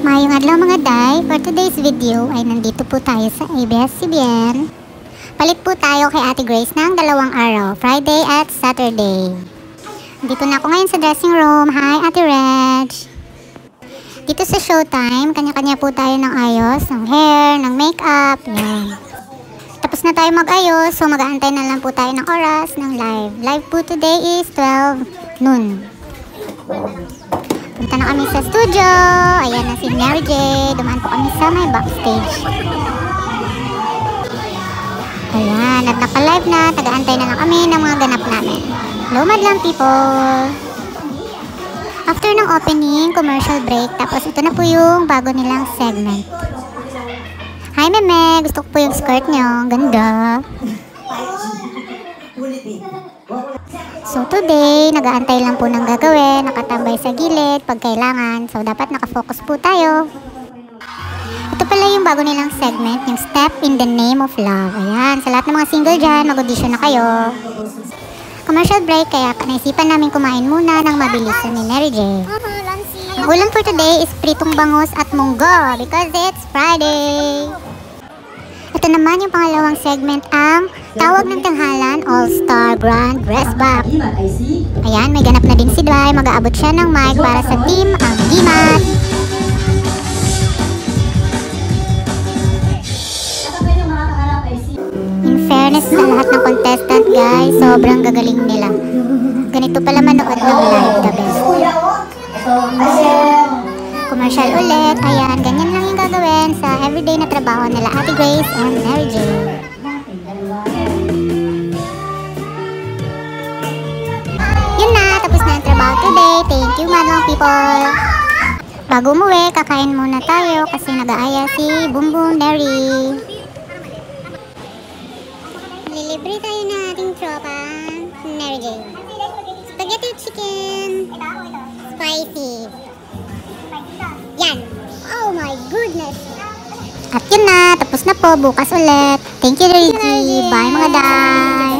Mayong adlaw mga day, for today's video ay nandito po tayo sa ABS-CBN. Palit po tayo kay Ate Grace ng 2 araw, Friday at Saturday. Dito na ako ngayon sa dressing room. Hi Ate Reg! Dito sa showtime, kanya-kanya po tayo ng ayos, ng hair, ng makeup, yan. Tapos na tayo mag-ayos, so mag-aantay na lang po tayo ng oras ng live. Live po today is 12 noon. Punta na kami sa studio. Ayan na si Mary J. Dumaan po kami sa may backstage. Ayan, at naka-live na. Taga-antay na lang kami ng mga ganap namin. Lumad lang people. After ng opening, commercial break. Tapos ito na po yung bago nilang segment. Hi Meme, gusto ko po yung skirt nyo. Ganda. So today, nag-aantay lang po ng gagawin, nakatambay sa gilid pag kailangan. So dapat nakafocus po tayo. Ito pala yung bago nilang segment, yung Step in the Name of Love. Ayan, sa lahat ng mga single dyan, mag-audition na kayo. Commercial break, kaya naisipan namin kumain muna ng mabilisan ni Mary J. Ang ulam for today is pritong bangus at munggo because it's Friday. Ito naman yung pangalawang segment, ang Tawag ng Tanghalan All-Star Grand Dress Back. Ayan, may ganap na din si Dry. Mag-aabot siya ng mic para sa team ang Gimat. In fairness sa lahat ng contestant guys, sobrang gagaling nila. Ganito pala manood ng live, the best. Commercial ulit. Ayan, ganyan lang yung gagawin sa everyday na trabaho nila Ate Grace and Mary J. Yun na, tapos na ang trabaho today. Thank you madlang people. Bago umuwi, kakain muna tayo kasi nag-aaya si Boom Boom Mary. Lilibre tayo na ating tropa Mary J. Spaghetti chicken. Spicy. Yan. Oh my goodness. At yun na. Tapos na po. Bukas ulit. Thank you, Reggie. Bye mga day.